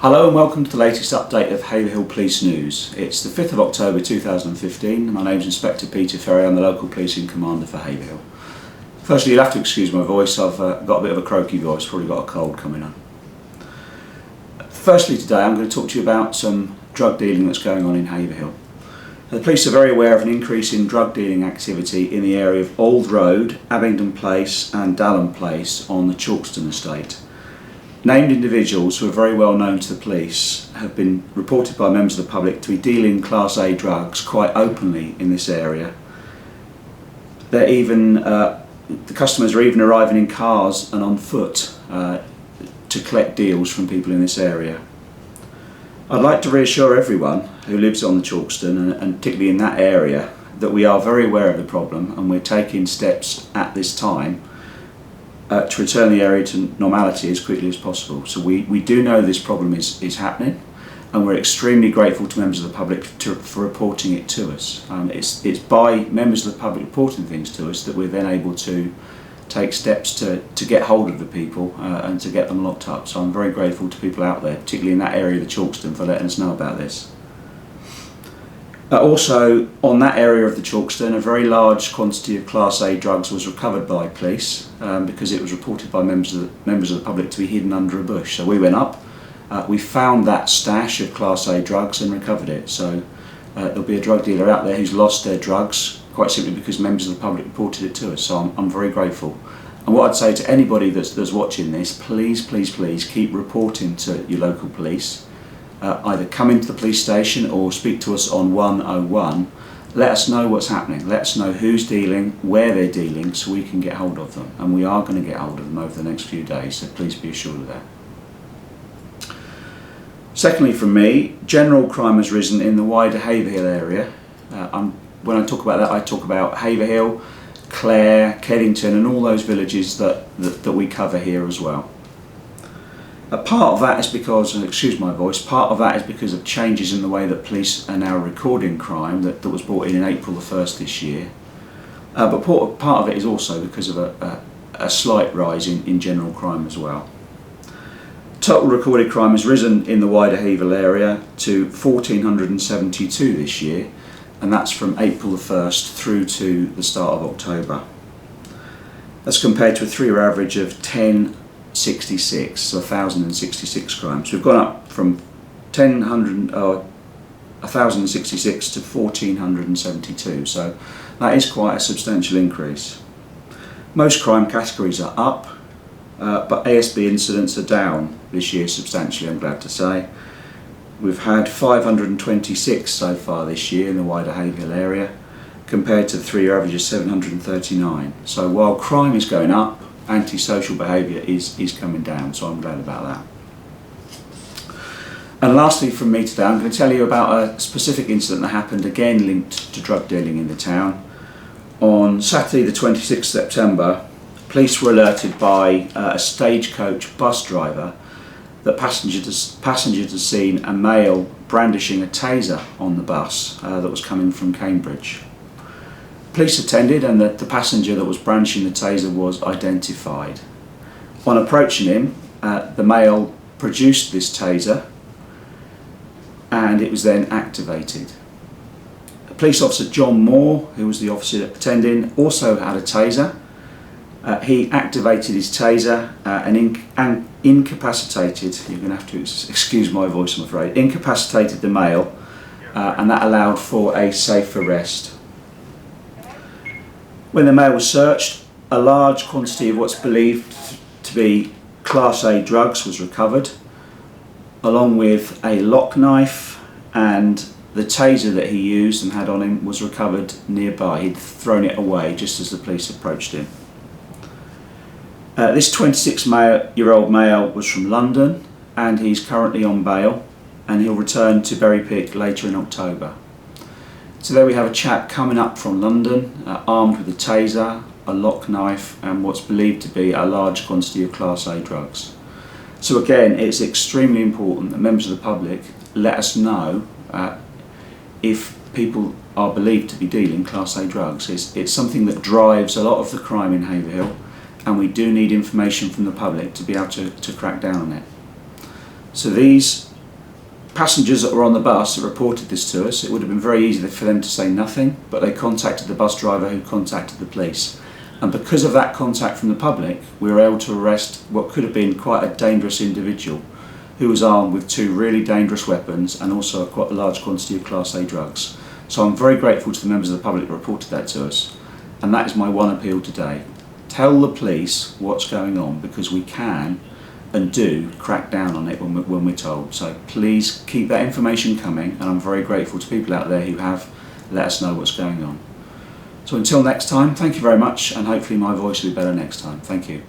Hello and welcome to the latest update of Haverhill Police News. It's the 5th of October 2015. My name's Inspector Peter Ferrie. I'm the local policing commander for Haverhill. Firstly, you'll have to excuse my voice. I've got a bit of a croaky voice, probably got a cold coming on. Firstly today I'm going to talk to you about some drug dealing that's going on in Haverhill. The police are very aware of an increase in drug dealing activity in the area of Old Road, Abingdon Place and Dalham Place on the Chalkston estate. Named individuals who are very well known to the police have been reported by members of the public to be dealing Class A drugs quite openly in this area. The customers are even arriving in cars and on foot to collect deals from people in this area. I'd like to reassure everyone who lives on the Chalkston and particularly in that area that we are very aware of the problem and we're taking steps at this time to return the area to normality as quickly as possible. So we do know this problem is happening and we're extremely grateful to members of the public for reporting it to us. It's by members of the public reporting things to us that we're then able to take steps to get hold of the people and to get them locked up. So I'm very grateful to people out there, particularly in that area of the Chalkston, for letting us know about this. Also, on that area of the Chalkston, a very large quantity of Class A drugs was recovered by police because it was reported by members of the public to be hidden under a bush. So we went up, we found that stash of Class A drugs and recovered it. So there'll be a drug dealer out there who's lost their drugs quite simply because members of the public reported it to us. So I'm very grateful. And what I'd say to anybody that's watching this, please keep reporting to your local police. Either come into the police station or speak to us on 101. Let us know what's happening, let us know who's dealing, where they're dealing, so we can get hold of them. And we are going to get hold of them over the next few days, so please be assured of that. Secondly, from me, general crime has risen in the wider Haverhill area. When I talk about that, I talk about Haverhill, Clare, Keddington and all those villages that we cover here as well. Part of that is because, and excuse my voice, part of that is because of changes in the way that police are now recording crime that was brought in April the 1st this year. But part of it is also because of a slight rise in general crime as well. Total recorded crime has risen in the wider Haverhill area to 1,472 this year, and that's from April the 1st through to the start of October. That's compared to a 3-year average of 1,066, so 1,066 crimes. We've gone up from 1,066 to 1,472, so that is quite a substantial increase. Most crime categories are up, but ASB incidents are down this year substantially, I'm glad to say. We've had 526 so far this year in the wider Haverhill area, compared to the 3-year average of 739. So while crime is going up, antisocial behaviour is coming down, so I'm glad about that. And lastly from me today, I'm going to tell you about a specific incident that happened again linked to drug dealing in the town. On Saturday the 26th September, police were alerted by a stagecoach bus driver that passengers had seen a male brandishing a taser on the bus that was coming from Cambridge. Police attended and the passenger that was brandishing the taser was identified. On approaching him, the male produced this taser and it was then activated. Police officer John Moore, who was the officer attending, also had a taser. He activated his taser and incapacitated, you're going to have to excuse my voice I'm afraid, incapacitated the male and that allowed for a safe arrest. When the male was searched, a large quantity of what's believed to be Class A drugs was recovered, along with a lock knife, and the taser that he used and had on him was recovered nearby. He'd thrown it away just as the police approached him. This 26-year-old male was from London and he's currently on bail and he'll return to Berry Pit later in October. So there we have a chap coming up from London, armed with a taser, a lock knife and what's believed to be a large quantity of Class A drugs. So again, it's extremely important that members of the public let us know if people are believed to be dealing Class A drugs. It's something that drives a lot of the crime in Haverhill and we do need information from the public to be able to crack down on it. So these passengers that were on the bus that reported this to us, it would have been very easy for them to say nothing, but they contacted the bus driver who contacted the police. And because of that contact from the public, we were able to arrest what could have been quite a dangerous individual who was armed with 2 really dangerous weapons and also quite a large quantity of Class A drugs. So I'm very grateful to the members of the public that reported that to us. And that is my one appeal today. Tell the police what's going on, because we can and do crack down on it when we're told. So please keep that information coming, and I'm very grateful to people out there who have let us know what's going on. So until next time, thank you very much, and hopefully my voice will be better next time. Thank you.